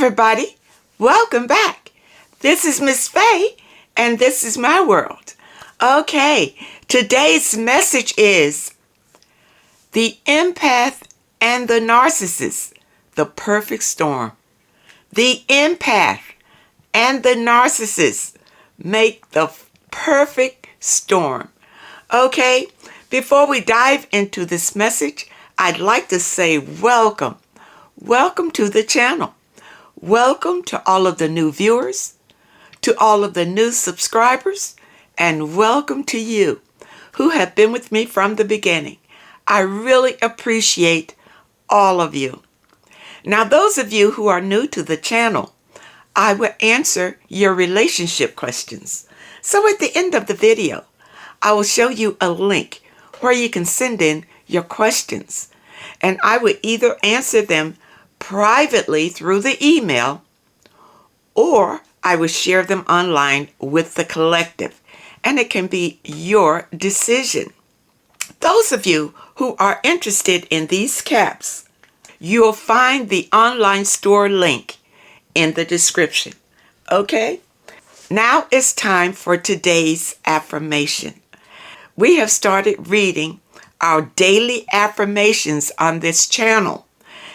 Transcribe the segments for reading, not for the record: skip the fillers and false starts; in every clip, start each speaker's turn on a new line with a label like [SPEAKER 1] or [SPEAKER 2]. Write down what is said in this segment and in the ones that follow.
[SPEAKER 1] everybody, welcome back. This is Miss Faye, and this is my world. Okay, today's message is the empath and the narcissist, the perfect storm. The empath and the narcissist make the perfect storm. Okay, before we dive into this message, I'd like to say welcome. Welcome to the channel. Welcome to all of the new viewers, to all of the new subscribers, and welcome to you who have been with me from the beginning. I really appreciate all of you. Now, those of you who are new to the channel, I will answer your relationship questions. So at the end of the video, I will show you a link where you can send in your questions, and I would either answer them privately through the email, or I will share them online with the collective, and it can be your decision. Those of you who are interested in these caps, you'll find the online store link in the description. Okay? Now it's time for today's affirmation. We have started reading our daily affirmations on this channel.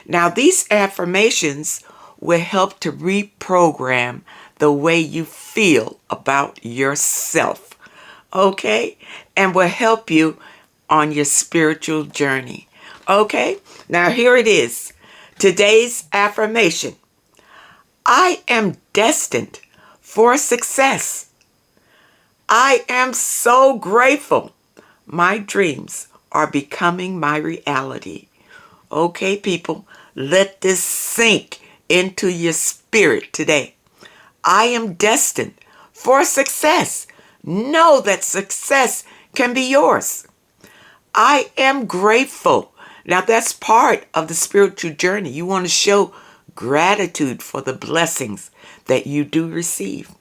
[SPEAKER 1] Now, these affirmations will help to reprogram the way you feel about yourself, okay? And will help you on your spiritual journey, okay? Now, here it is. Today's affirmation. I am destined for success. I am so grateful. My dreams are becoming my reality. Okay, people, let this sink into your spirit today. I am destined for success. Know that success can be yours. I am grateful. Now, that's part of the spiritual journey. You want to show gratitude for the blessings that you do receive.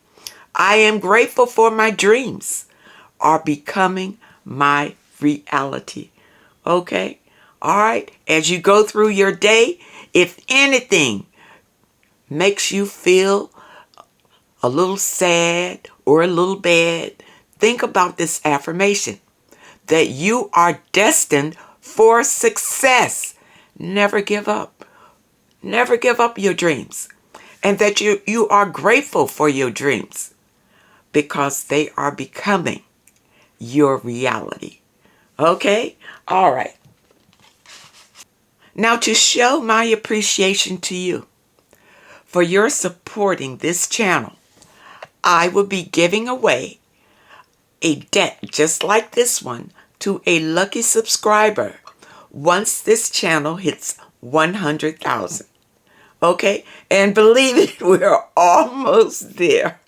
[SPEAKER 1] I am grateful for my dreams are becoming my reality. Okay? All right, as you go through your day, if anything makes you feel a little sad or a little bad, think about this affirmation, that you are destined for success. Never give up. Never give up your dreams. And that you are grateful for your dreams because they are becoming your reality. Okay? All right. Now, to show my appreciation to you for your supporting this channel, I will be giving away a deck just like this one to a lucky subscriber once this channel hits 100,000. Okay? And believe it, we're almost there.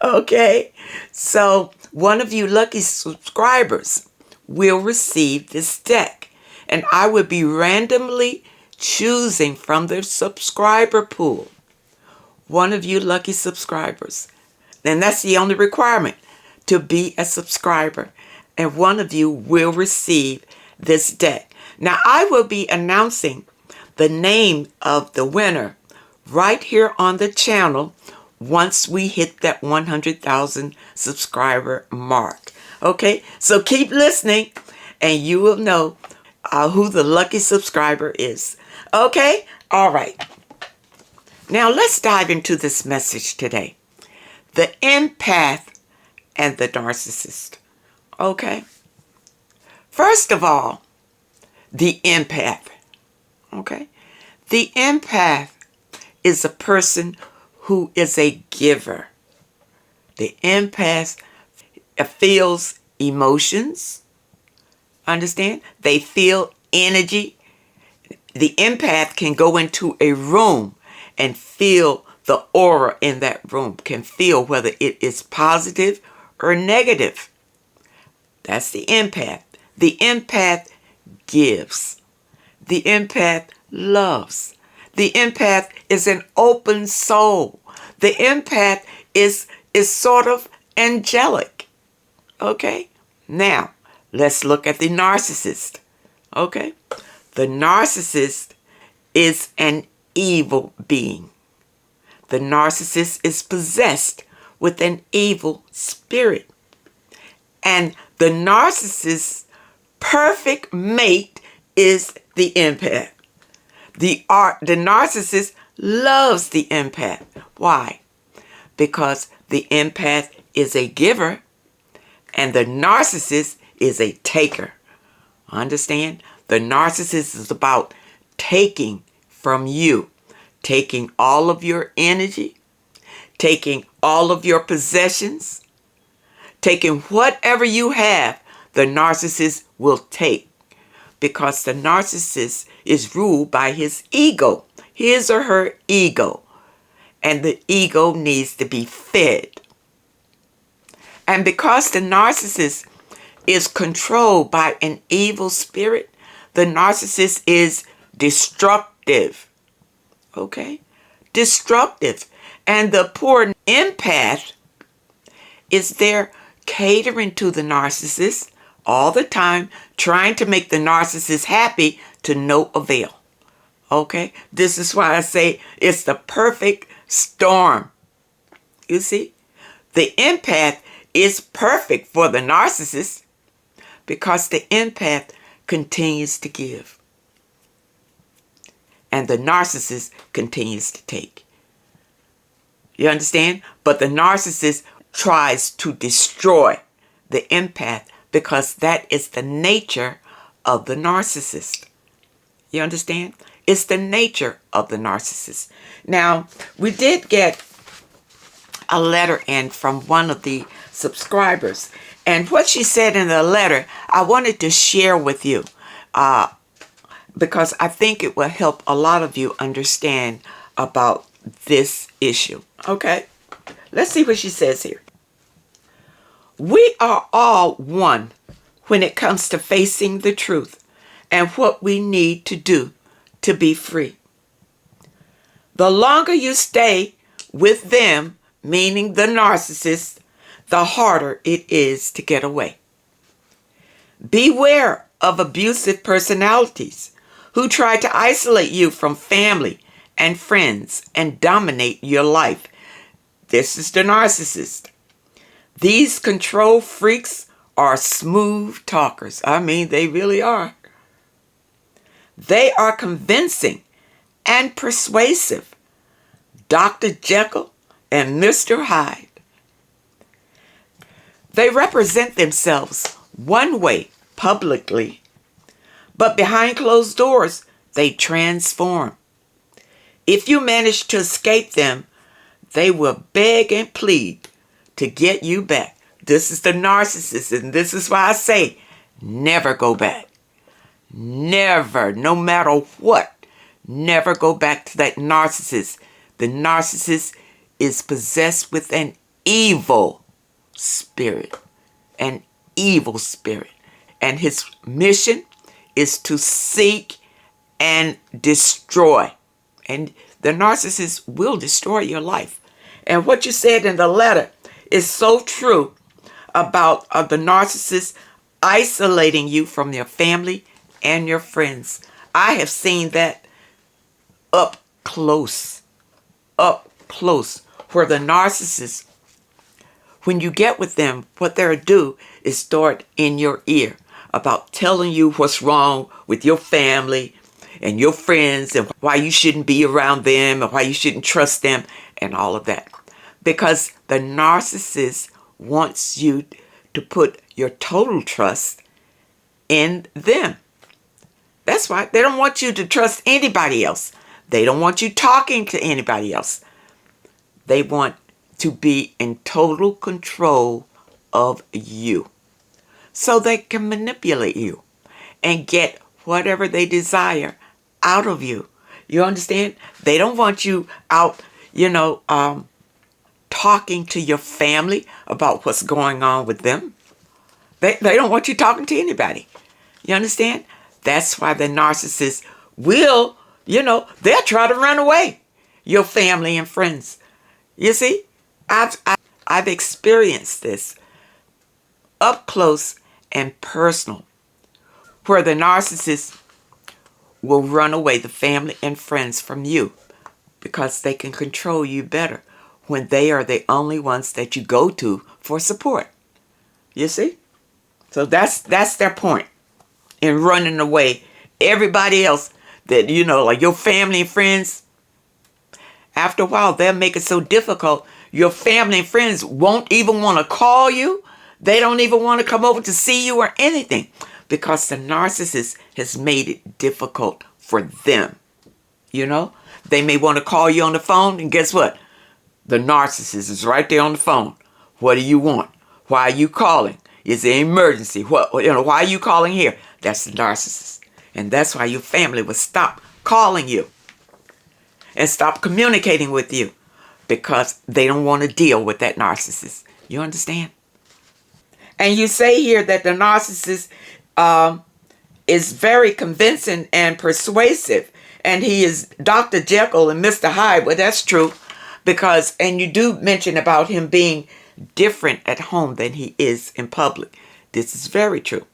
[SPEAKER 1] Okay? So, one of you lucky subscribers will receive this deck. And I will be randomly choosing from the subscriber pool one of you lucky subscribers. And that's the only requirement, to be a subscriber. And one of you will receive this deck. Now, I will be announcing the name of the winner right here on the channel once we hit that 100,000 subscriber mark. Okay? So keep listening and you will know who the lucky subscriber is. Okay? All right. Now let's dive into this message today. The empath and the narcissist. Okay? First of all, the empath. Okay? The empath is a person who is a giver. The empath feels emotions. Understand? They feel energy. The empath can go into a room and feel the aura in that room, can feel whether it is positive or negative. That's the empath. The empath gives. The empath loves. The empath is an open soul. The empath is sort of angelic. Okay? Now, let's look at the narcissist. Okay? The narcissist is an evil being. the narcissist is possessed with an evil spirit. And the narcissist's perfect mate is the empath. The narcissist loves the empath. Why? Because the empath is a giver and the narcissist is a taker. Understand? The narcissist is about taking from you, taking all of your energy, taking all of your possessions, taking whatever you have, the narcissist will take, because the narcissist is ruled by his ego, his or her ego, and the ego needs to be fed. And because the narcissist is controlled by an evil spirit, the narcissist is destructive. Okay? Destructive. And the poor empath is there catering to the narcissist all the time, trying to make the narcissist happy to no avail. Okay? This is why I say it's the perfect storm. You see? The empath is perfect for the narcissist because the empath continues to give and the narcissist continues to take. You understand? But the narcissist tries to destroy the empath because that is the nature of the narcissist. You understand? It's the nature of the narcissist. Now, we did get a letter in from one of the subscribers, and what she said in the letter, I wanted to share with you because I think it will help a lot of you understand about this issue. Okay, let's see what she says here. We are all one when it comes to facing the truth and what we need to do to be free. The longer you stay with them, meaning the narcissist, the harder it is to get away. Beware of abusive personalities who try to isolate you from family and friends and dominate your life. This is the narcissist. These control freaks are smooth talkers. I mean, they really are. They are convincing and persuasive. Dr. Jekyll and Mr. Hyde. They represent themselves one way publicly, but behind closed doors, they transform. If you manage to escape them, they will beg and plead to get you back. This is the narcissist, and this is why I say, never go back. Never, no matter what, never go back to that narcissist. The narcissist is possessed with an evil spirit, and his mission is to seek and destroy, and the narcissist will destroy your life. And what you said in the letter is so true about the narcissist isolating you from your family and your friends. I have seen that up close, where the narcissist, when you get with them, what they'll do is start in your ear about telling you what's wrong with your family and your friends and why you shouldn't be around them and why you shouldn't trust them and all of that. Because the narcissist wants you to put your total trust in them. That's why they don't want you to trust anybody else. They don't want you talking to anybody else. They want to be in total control of you, so they can manipulate you and get whatever they desire out of you. You understand? They don't want you out, talking to your family about what's going on with them. They don't want you talking to anybody. You understand? That's why the narcissist will, they'll try to run away, your family and friends. You see, I've experienced this up close and personal, where the narcissist will run away the family and friends from you because they can control you better when they are the only ones that you go to for support. You see? So that's their point in running away. Everybody else that, like your family and friends, after a while, they'll make it so difficult. Your family and friends won't even want to call you. They don't even want to come over to see you or anything, because the narcissist has made it difficult for them. They may want to call you on the phone, and guess what? The narcissist is right there on the phone. What do you want? Why are you calling? Is there an emergency? Why are you calling here? That's the narcissist. And that's why your family will stop calling you and stop communicating with you, because they don't want to deal with that narcissist. You understand? And you say here that the narcissist is very convincing and persuasive, and he is Dr. Jekyll and Mr. Hyde. Well, that's true, and you do mention about him being different at home than he is in public. This is very true,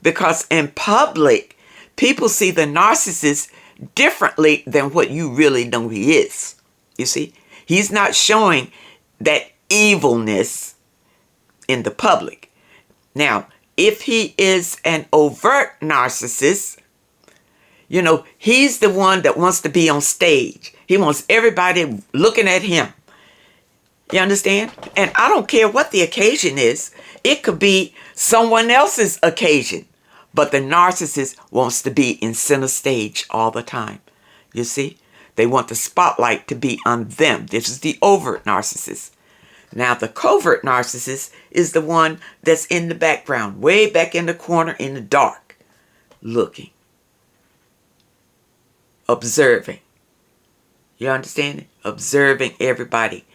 [SPEAKER 1] because in public, people see the narcissist differently than what you really know he is. You see, he's not showing that evilness in the public. Now, if he is an overt narcissist, he's the one that wants to be on stage. He wants everybody looking at him. You understand? And I don't care what the occasion is. It could be someone else's occasion. But the narcissist wants to be in center stage all the time. You see? They want the spotlight to be on them. This is the overt narcissist. Now, the covert narcissist is the one that's in the background, way back in the corner in the dark, looking, observing. You understand it? Observing everybody.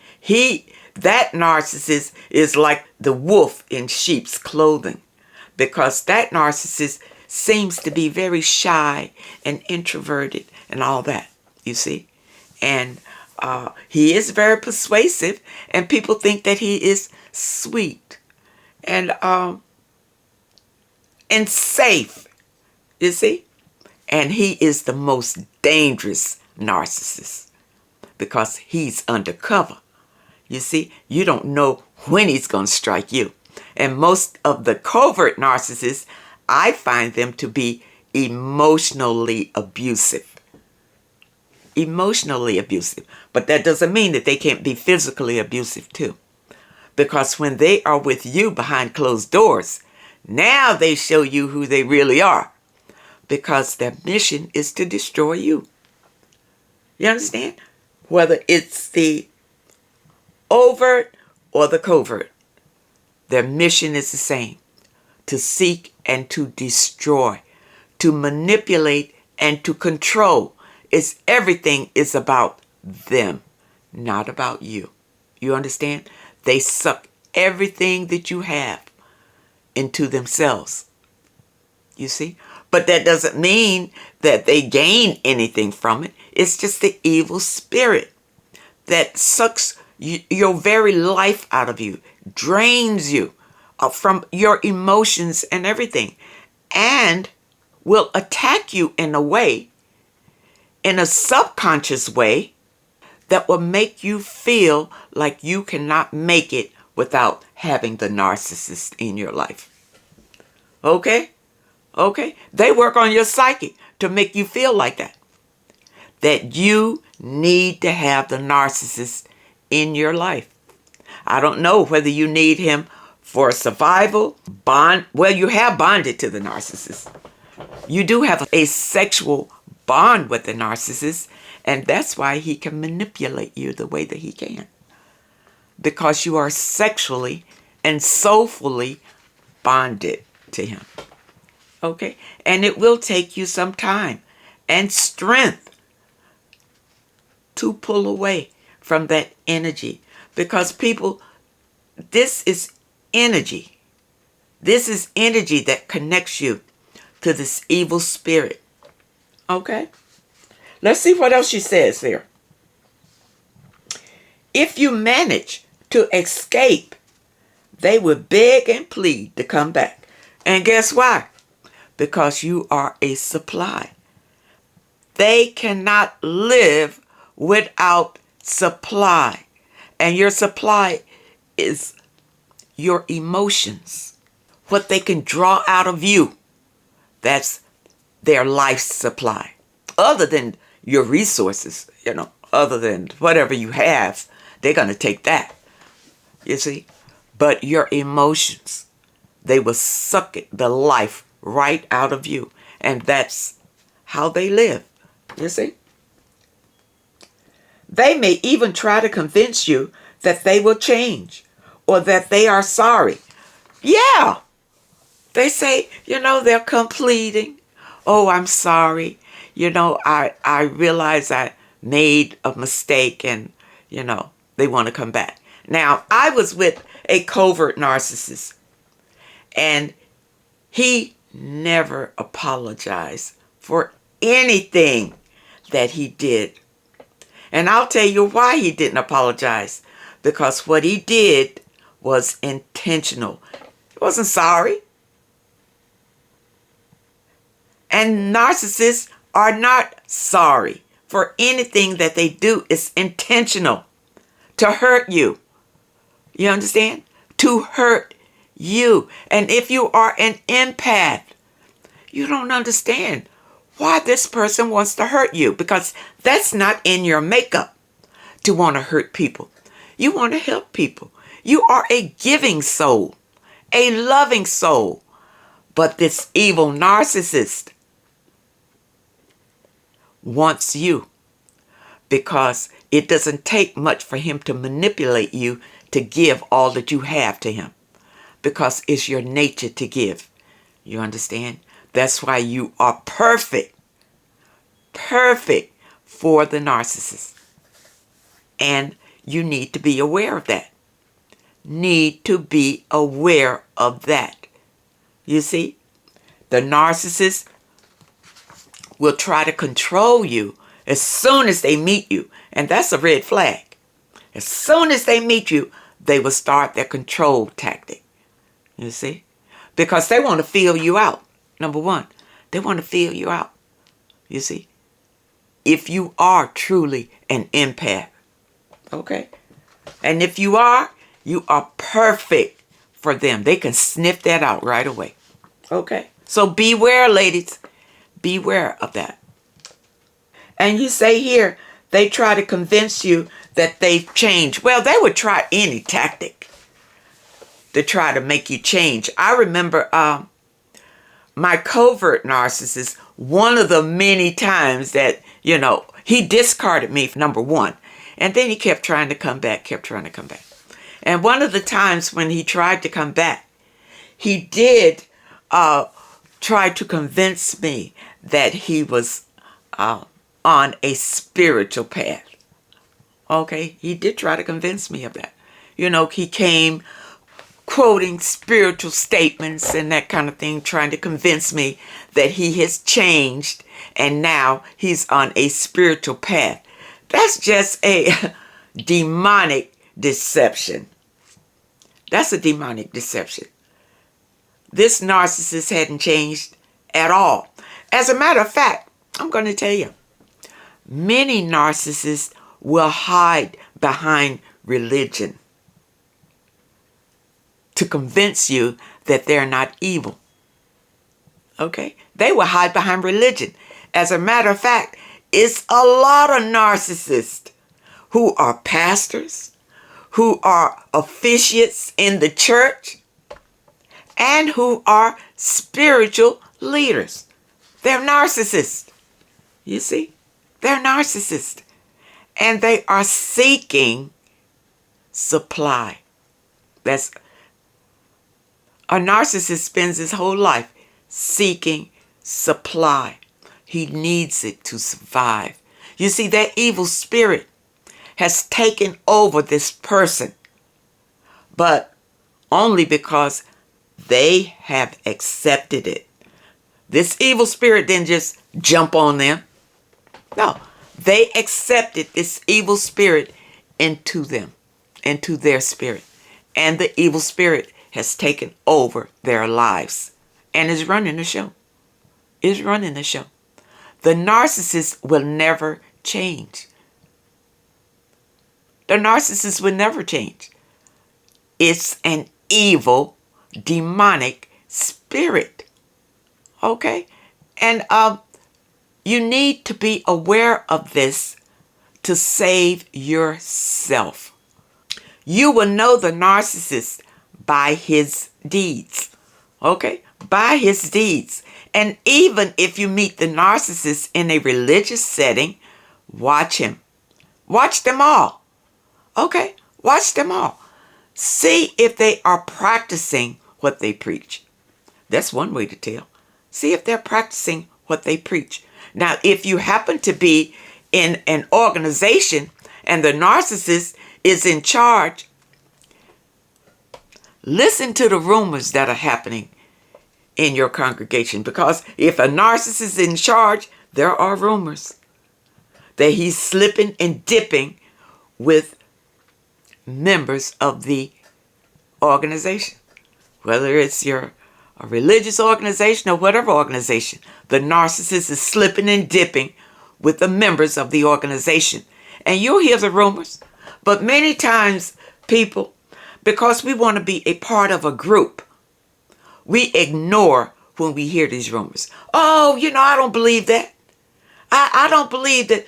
[SPEAKER 1] That narcissist is like the wolf in sheep's clothing, because that narcissist seems to be very shy and introverted and all that, you see. And he is very persuasive, and people think that he is sweet and safe, you see. And he is the most dangerous narcissist, because he's undercover. You see, you don't know when he's going to strike you. And most of the covert narcissists, I find them to be emotionally abusive. Emotionally abusive. But that doesn't mean that they can't be physically abusive too. Because when they are with you behind closed doors, now they show you who they really are. Because their mission is to destroy you. You understand? Whether it's the overt or the covert, their mission is the same: to seek and to destroy, to manipulate and to control. Everything is about them, not about you. You understand? They suck everything that you have into themselves. You see? But that doesn't mean that they gain anything from it. It's just the evil spirit that sucks your very life out of you, drains you from your emotions and everything, and will attack you in a subconscious way, that will make you feel like you cannot make it without having the narcissist in your life. Okay? Okay? They work on your psyche to make you feel like that. That you need to have the narcissist in your life. I don't know whether you need him for survival, bond. Well, you have bonded to the narcissist. You do have a sexual bond with the narcissist, and that's why he can manipulate you the way that he can. Because you are sexually and soulfully bonded to him. Okay? And it will take you some time and strength to pull away from that energy. Because people, this is energy. This is energy that connects you to this evil spirit. Okay? Let's see what else she says there. If you manage to escape, they will beg and plead to come back. And guess why? Because you are a supply. They cannot live without supply. And your supply is your emotions, what they can draw out of you. That's their life supply. Other than your resources, other than whatever you have, they're going to take that, you see. But your emotions, they will suck the life right out of you. And that's how they live, you see. They may even try to convince you that they will change or that they are sorry. Yeah. They say, they're completing. Oh, I'm sorry. I realize I made a mistake and, they want to come back. Now, I was with a covert narcissist and he never apologized for anything that he did. And I'll tell you why he didn't apologize. Because what he did was intentional. He wasn't sorry. And narcissists are not sorry for anything that they do. It's intentional to hurt you. You understand? To hurt you. And if you are an empath, you don't understand why this person wants to hurt you, because that's not in your makeup to want to hurt people. You want to help people. You are a giving soul, a loving soul. But this evil narcissist wants you because it doesn't take much for him to manipulate you to give all that you have to him, because it's your nature to give. You understand? That's why you are perfect for the narcissist. And you need to be aware of that. Need to be aware of that. You see, the narcissist will try to control you as soon as they meet you. And that's a red flag. As soon as they meet you, they will start their control tactic. You see? Because they want to feel you out. Number one, they want to feel you out. You see? If you are truly an empath. Okay? And if you are perfect for them. They can sniff that out right away. Okay? So beware, ladies. Beware of that. And you say here, they try to convince you that they've changed. Well, they would try any tactic to try to make you change. I remember my covert narcissist, one of the many times that, he discarded me, number one. And then he kept trying to come back, And one of the times when he tried to come back, he did try to convince me that he was on a spiritual path. Okay, he did try to convince me of that. He came quoting spiritual statements and that kind of thing, trying to convince me that he has changed and now he's on a spiritual path. That's just a demonic deception. That's a demonic deception. This narcissist hadn't changed at all. As a matter of fact, I'm going to tell you, many narcissists will hide behind religion to convince you that they're not evil. Okay? They will hide behind religion. As a matter of fact, it's a lot of narcissists who are pastors, who are officiates in the church, and who are spiritual leaders. They're narcissists. You see? They're narcissists. And they are seeking supply. That's a narcissist spends his whole life seeking supply. He needs it to survive. You see, that evil spirit has taken over this person, but only because they have accepted it. This evil spirit didn't just jump on them. No, they accepted this evil spirit into them, into their spirit. And the evil spirit has taken over their lives and is running the show. Is running the show. The narcissist will never change. a narcissist would never change. It's an evil, demonic spirit. Okay? And you need to be aware of this to save yourself. You will know the narcissist by his deeds. Okay? By his deeds. And even if you meet the narcissist in a religious setting, watch him. Watch them all. Okay? Watch them all. See if they are practicing what they preach. That's one way to tell. See if they're practicing what they preach. Now, if you happen to be in an organization and the narcissist is in charge, listen to the rumors that are happening in your congregation, because if a narcissist is in charge, there are rumors that he's slipping and dipping with members of the organization. Whether it's a religious organization or whatever organization, the narcissist is slipping and dipping with the members of the organization. And you'll hear the rumors. But many times, people, because we want to be a part of a group, we ignore when we hear these rumors. Oh, I don't believe that. I don't believe that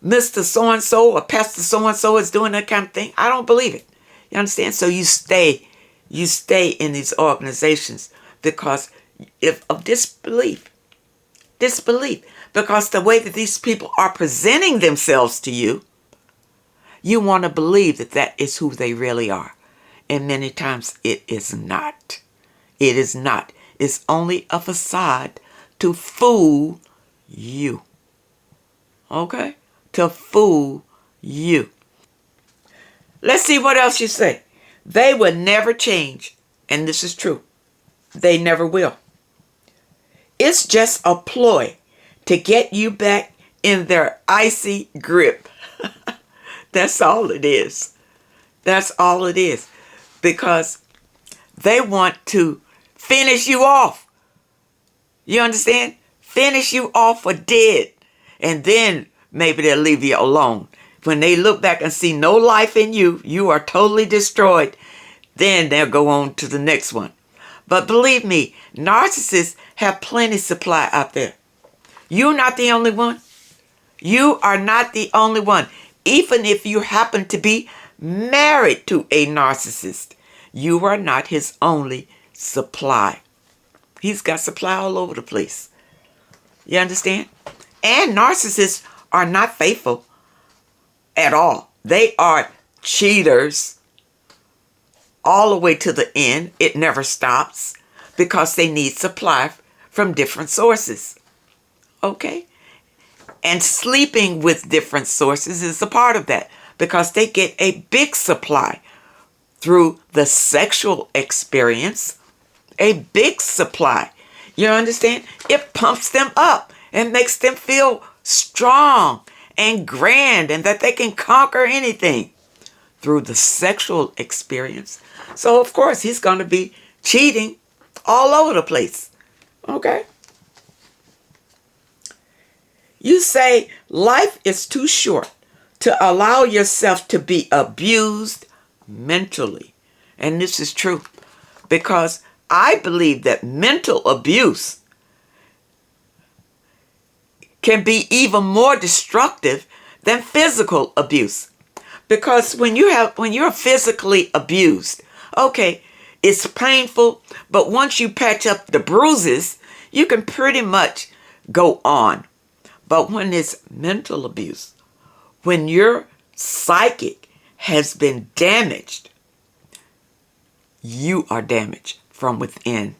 [SPEAKER 1] Mr. So-and-so or Pastor so-and-so is doing that kind of thing. I don't believe it. You understand? So you stay in these organizations because of disbelief. Because the way that these people are presenting themselves to you, you want to believe that that is who they really are. And many times it is not. It is not. It's only a facade to fool you. Okay? To fool you. Let's see what else you say. They will never change. And this is true. They never will. It's just a ploy to get you back in their icy grip. That's all it is. That's all it is. Because they want to finish you off. You understand? Finish you off for dead. And then maybe they'll leave you alone. When they look back and see no life in you, you are totally destroyed. Then they'll go on to the next one. But believe me, narcissists have plenty supply out there. You're not the only one. You are not the only one. Even if you happen to be married to a narcissist, you are not his only supply. He's got supply all over the place. You understand? And narcissists are not faithful at all. They are cheaters all the way to the end. It never stops because they need supply from different sources. Okay? And sleeping with different sources is a part of that because they get a big supply through the sexual experience. A big supply. You understand? It pumps them up and makes them feel strong and grand and that they can conquer anything through the sexual experience. So, of course, he's going to be cheating all over the place. Okay? You say life is too short to allow yourself to be abused mentally. And this is true because I believe that mental abuse can be even more destructive than physical abuse. Because when you're physically abused, okay, it's painful, but once you patch up the bruises, you can pretty much go on. But when it's mental abuse, when your psychic has been damaged, you are damaged from within.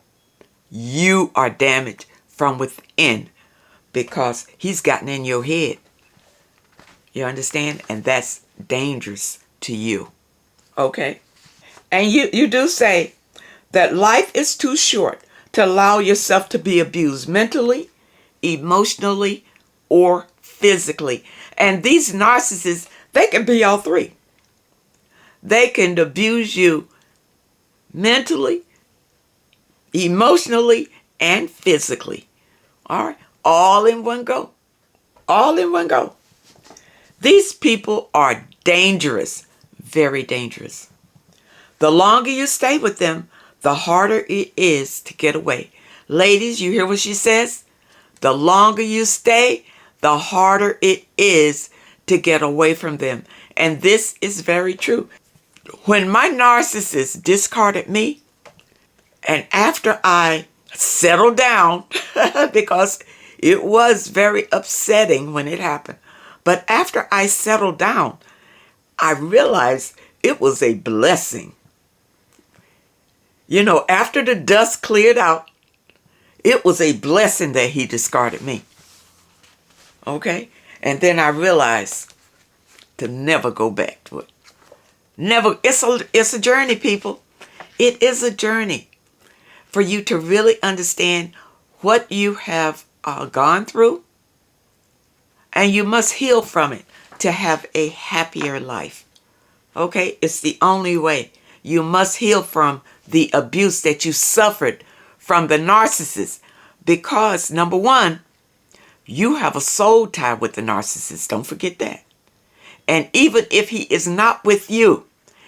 [SPEAKER 1] You are damaged from within because he's gotten in your head. You understand? And that's dangerous to you. Okay? And you do say that life is too short to allow yourself to be abused mentally, emotionally, or physically. And these narcissists, they can be all three. They can abuse you mentally, emotionally, and physically. All right? All in one go. All in one go. These people are Dangerous. Very dangerous. The longer you stay with them, the harder it is to get away. Ladies, you hear what she says? The longer you stay, the harder it is to get away from them. And this is very true. When my narcissist discarded me, and after I settled down, because it was very upsetting when it happened, but after I settled down, I realized it was a blessing. You know, after the dust cleared out, it was a blessing that he discarded me. Okay? And then I realized to never go back to it. Never. It's a journey, people. It is a journey for you to really understand what you have gone through. And you must heal from it to have a happier life. Okay? It's the only way. You must heal from the abuse that you suffered from the narcissist. Because, number one, you have a soul tie with the narcissist. Don't forget that. And even if he is not with you,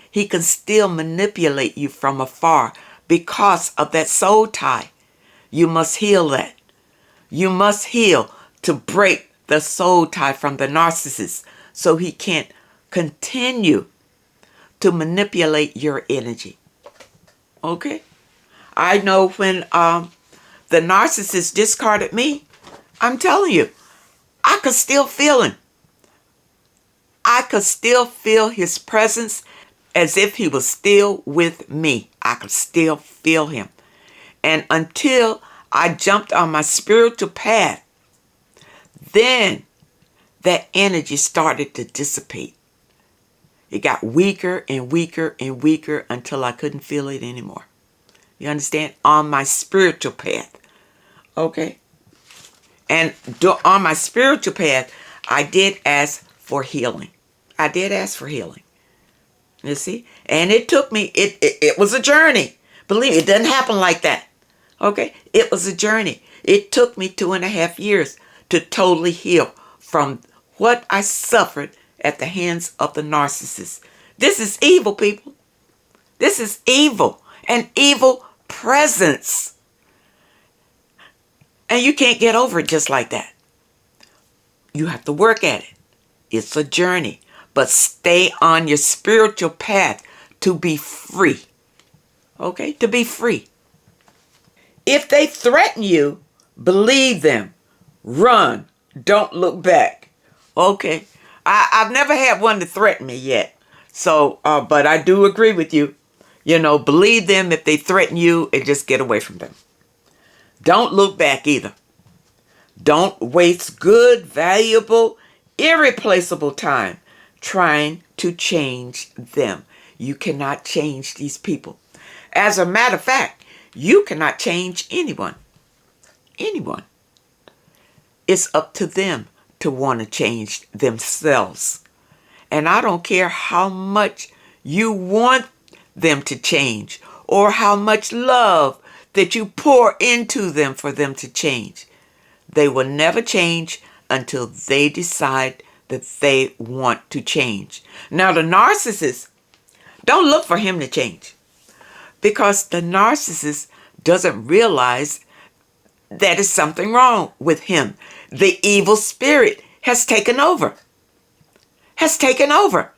[SPEAKER 1] he can still manipulate you from afar because of that soul tie. You must heal that. You must heal to break the soul tie from the narcissist so he can't continue to manipulate your energy. Okay? I know when the narcissist discarded me, I'm telling you, I could still feel him. I could still feel his presence as if he was still with me. I could still feel him. And until I jumped on my spiritual path, then that energy started to dissipate. It got weaker and weaker and weaker until I couldn't feel it anymore. You understand? On my spiritual path. Okay? And on my spiritual path, I did ask for healing. I did ask for healing. You see? And it took me, it was a journey. Believe me, it doesn't happen like that. Okay? It was a journey. It took me 2.5 years to totally heal from what I suffered at the hands of the narcissist. This is evil, people. This is evil. An evil presence. And you can't get over it just like that. You have to work at it. It's a journey. But stay on your spiritual path to be free. Okay? To be free. If they threaten you, believe them. Run. Don't look back. Okay? I've never had one to threaten me yet. So, but I do agree with you. You know, believe them if they threaten you and just get away from them. Don't look back either. Don't waste good, valuable, irreplaceable time trying to change them. You cannot change these people. As a matter of fact, you cannot change anyone. Anyone. It's up to them to want to change themselves. And I don't care how much you want them to change or how much love that you pour into them for them to change. They will never change until they decide that they want to change. Now, the narcissist, don't look for him to change because the narcissist doesn't realize that is something wrong with him. The evil spirit has taken over. Has taken over.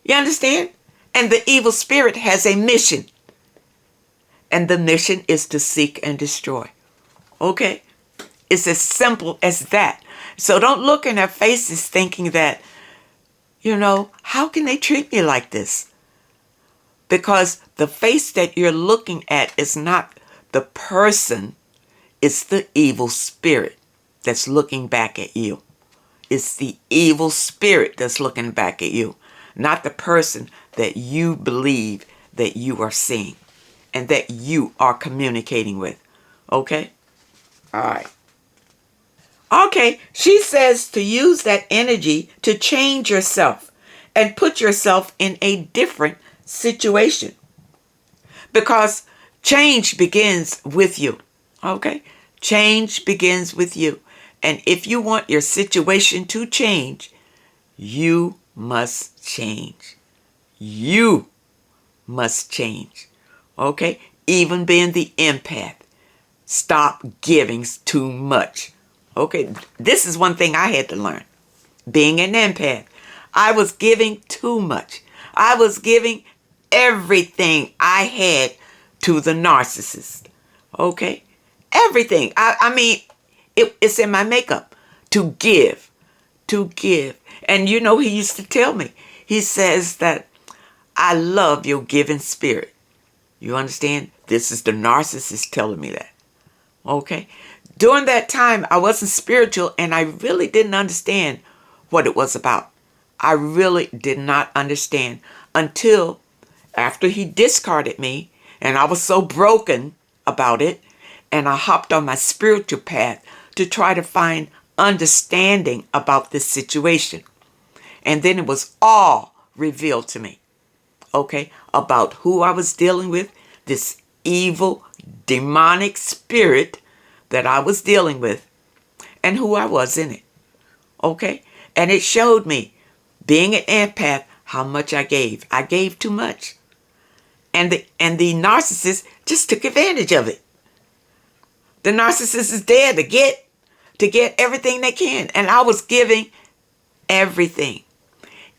[SPEAKER 1] You understand? And the evil spirit has a mission. And the mission is to seek and destroy. Okay? It's as simple as that. So don't look in their faces thinking that, you know, how can they treat me like this? Because the face that you're looking at is not the person. It's the evil spirit that's looking back at you. It's the evil spirit that's looking back at you, not the person that you believe that you are seeing and that you are communicating with. Okay? All right. Okay, she says to use that energy to change yourself and put yourself in a different situation. Because change begins with you. Okay? Change begins with you. And if you want your situation to change, you must change. You must change. Okay? Even being the empath. Stop giving too much. Okay? This is one thing I had to learn. Being an empath. I was giving too much. I was giving everything I had to the narcissist. Okay? Everything. I mean, it's in my makeup. To give. To give. And you know, he used to tell me. He says that I love your giving spirit. You understand? This is the narcissist telling me that. Okay? During that time, I wasn't spiritual and I really didn't understand what it was about. I really did not understand until after he discarded me and I was so broken about it, and I hopped on my spiritual path to try to find understanding about this situation. And then it was all revealed to me, okay, about who I was dealing with, this evil, demonic spirit that I was dealing with, and who I was in it, okay? And it showed me, being an empath, how much I gave. I gave too much. And the narcissist just took advantage of it. The narcissist is there to get everything they can. And I was giving everything.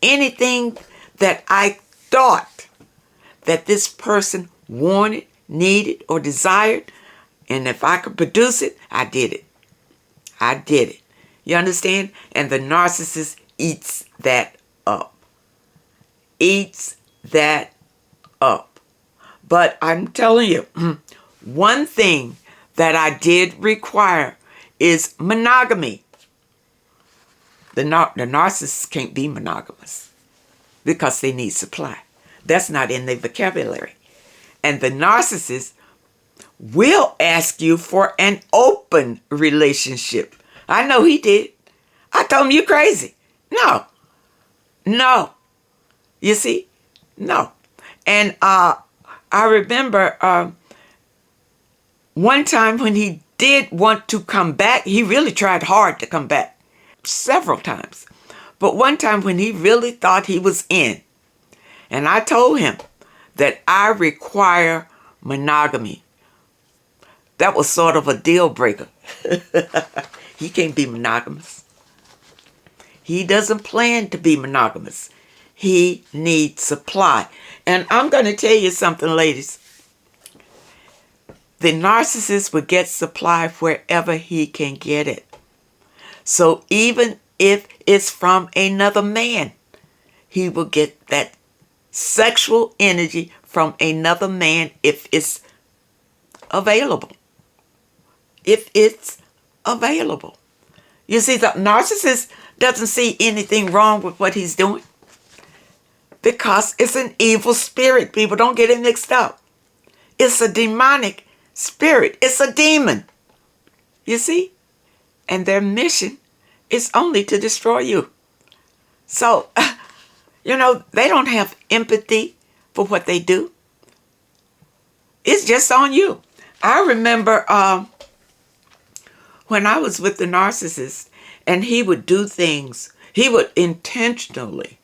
[SPEAKER 1] Anything that I thought that this person wanted, needed, or desired, and if I could produce it, I did it. I did it. You understand? And the narcissist eats that up. Eats that up. But I'm telling you, one thing that I did require is monogamy. The narcissists can't be monogamous because they need supply. That's not in their vocabulary. And the narcissist will ask you for an open relationship. I know he did. I told him, you crazy. No. You see? No. And I remember one time when he did want to come back, he really tried hard to come back several times. But one time when he really thought he was in, and I told him that I require monogamy. That was sort of a deal breaker. He can't be monogamous. He doesn't plan to be monogamous. He needs supply. And I'm going to tell you something, ladies. The narcissist will get supply wherever he can get it. So even if it's from another man, he will get that sexual energy from another man if it's available. If it's available. You see, the narcissist doesn't see anything wrong with what he's doing because it's an evil spirit. People, don't get it mixed up. It's a demonic spirit. It's a demon. You see? And their mission is only to destroy you. So, you know, they don't have empathy for what they do. It's just on you. I remember when I was with the narcissist and he would do things, he would intentionally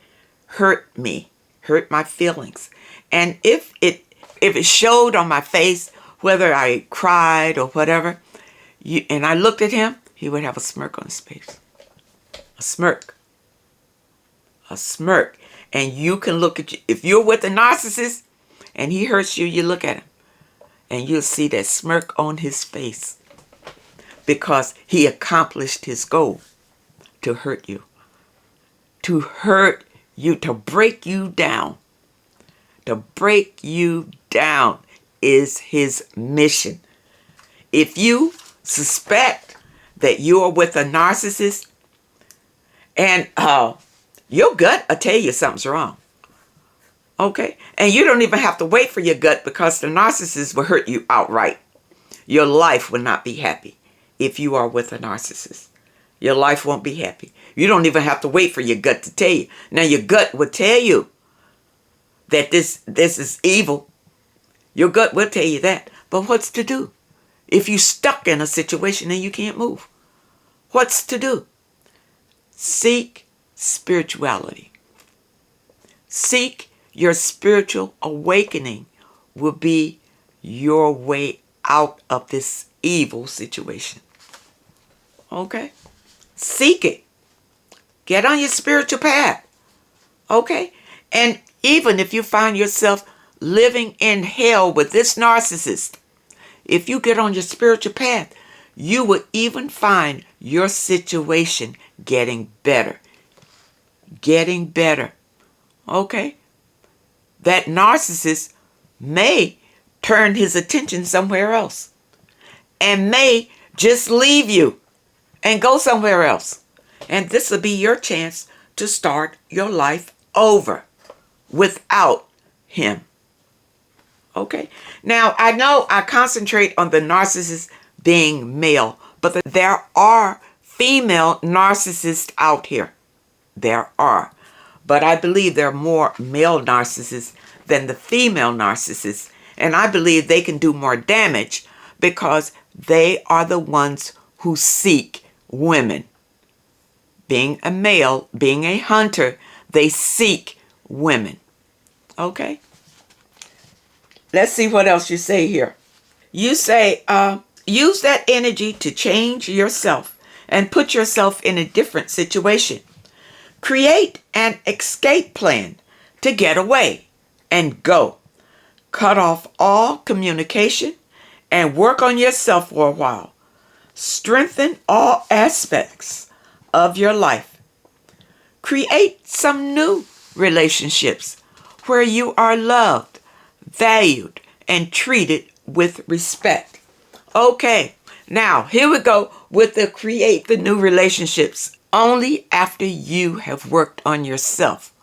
[SPEAKER 1] hurt me, hurt my feelings. And if it showed on my face, whether I cried or whatever, and I looked at him, he would have a smirk on his face. A smirk. A smirk. And you can look at you. If you're with a narcissist and he hurts you, you look at him. And you'll see that smirk on his face. Because he accomplished his goal. To hurt you. To hurt you. To break you down. To break you down is his mission. If you suspect that you are with a narcissist, and your gut will tell you something's wrong. Okay? And you don't even have to wait for your gut because the narcissist will hurt you outright. Your life will not be happy if you are with a narcissist. Your life won't be happy. You don't even have to wait for your gut to tell you. Now your gut will tell you that this is evil. Your gut will tell you that. But what's to do? If you're stuck in a situation and you can't move, what's to do? Seek spirituality. Seek your spiritual awakening will be your way out of this evil situation. Okay? Seek it. Get on your spiritual path. Okay? And even if you find yourself living in hell with this narcissist, if you get on your spiritual path, you will even find your situation getting better. Getting better. Okay? That narcissist may turn his attention somewhere else and may just leave you and go somewhere else. And this will be your chance to start your life over without him. Okay? Now, I know I concentrate on the narcissist being male, but there are female narcissists out here. There are. But I believe there are more male narcissists than the female narcissists. And I believe they can do more damage because they are the ones who seek women. Being a male, being a hunter, they seek women. Okay? Let's see what else you say here. You say, use that energy to change yourself and put yourself in a different situation. Create an escape plan to get away and go. Cut off all communication and work on yourself for a while. Strengthen all aspects of your life. Create some new relationships where you are loved, valued, and treated with respect. Okay, now here we go with the create the new relationships. Only after you have worked on yourself.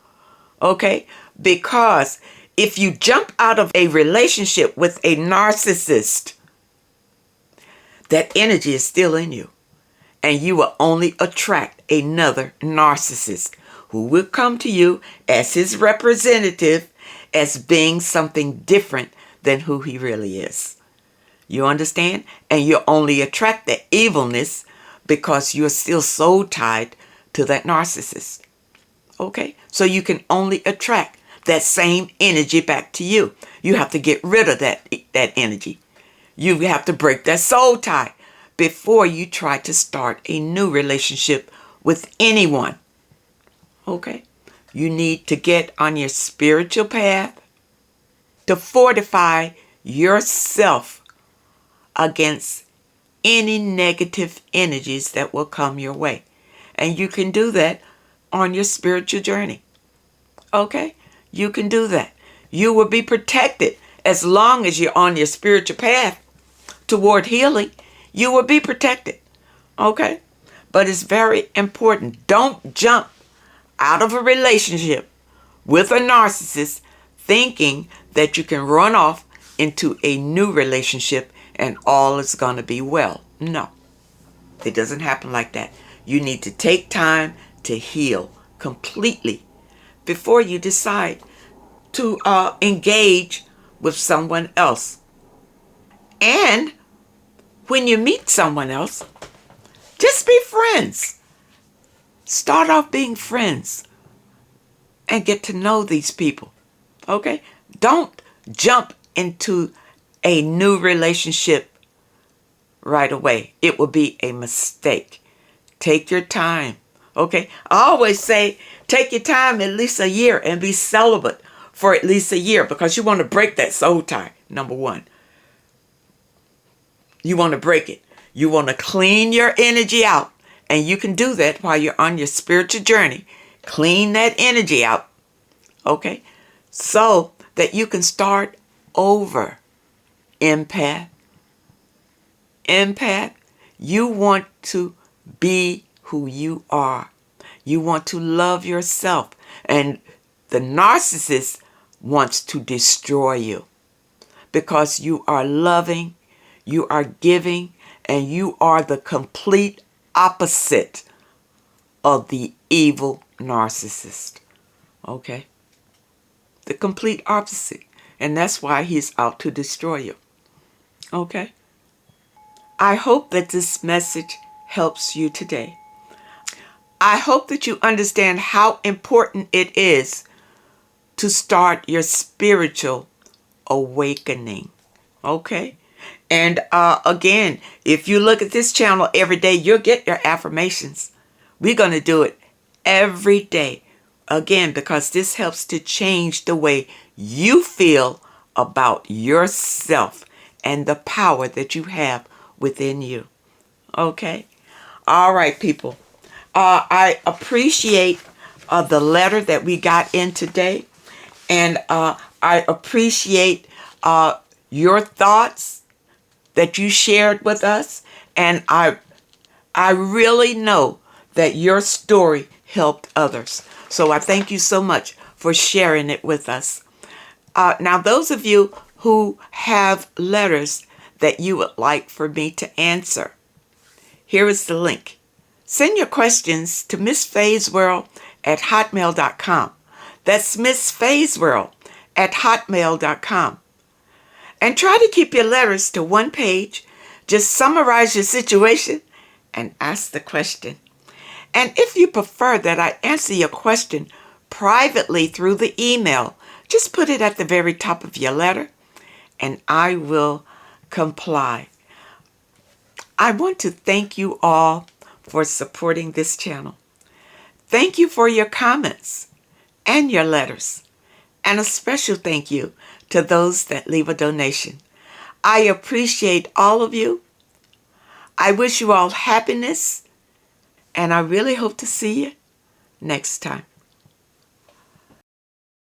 [SPEAKER 1] Okay? Because if you jump out of a relationship with a narcissist, that energy is still in you. And you will only attract another narcissist who will come to you as his representative as being something different than who he really is. You understand? And you only attract the evilness because you're still so tied to that narcissist. Okay? So you can only attract that same energy back to you. You have to get rid of that energy. You have to break that soul tie before you try to start a new relationship with anyone. Okay? You need to get on your spiritual path to fortify yourself against any negative energies that will come your way. And you can do that on your spiritual journey. Okay? You can do that. You will be protected as long as you're on your spiritual path toward healing. You will be protected. Okay? But it's very important. Don't jump out of a relationship with a narcissist thinking that you can run off into a new relationship and all is going to be well. No, it doesn't happen like that. You need to take time to heal completely before you decide to engage with someone else. And when you meet someone else, just be friends. Start off being friends and get to know these people. Okay? Don't jump into a new relationship right away. It will be a mistake. Take your time. Okay? I always say, take your time at least a year and be celibate for at least a year because you want to break that soul tie, number one. You want to break it. You want to clean your energy out. And you can do that while you're on your spiritual journey. Clean that energy out. Okay? So that you can start over. Empath. Empath, you want to be who you are. You want to love yourself. And the narcissist wants to destroy you because you are loving, you are giving, and you are the complete opposite of the evil narcissist. Okay? The complete opposite. And that's why he's out to destroy you. Okay? I hope that this message helps you today. I hope that you understand how important it is to start your spiritual awakening. Okay? And again, if you look at this channel every day, you'll get your affirmations. We're going to do it every day. Again, because this helps to change the way you feel about yourself and the power that you have within you. Okay? All right, people. I appreciate the letter that we got in today. And I appreciate your thoughts that you shared with us. And I really know that your story helped others. So I thank you so much for sharing it with us. Now, those of you who have letters that you would like for me to answer, here is the link. Send your questions to MissFayesWorld@hotmail.com. That's MissFayesWorld@hotmail.com. And try to keep your letters to one page. Just summarize your situation and ask the question. And if you prefer that I answer your question privately through the email, just put it at the very top of your letter and I will comply. I want to thank you all for supporting this channel. Thank you for your comments and your letters. And a special thank you to those that leave a donation. I appreciate all of you. I wish you all happiness, and I really hope to see you next time.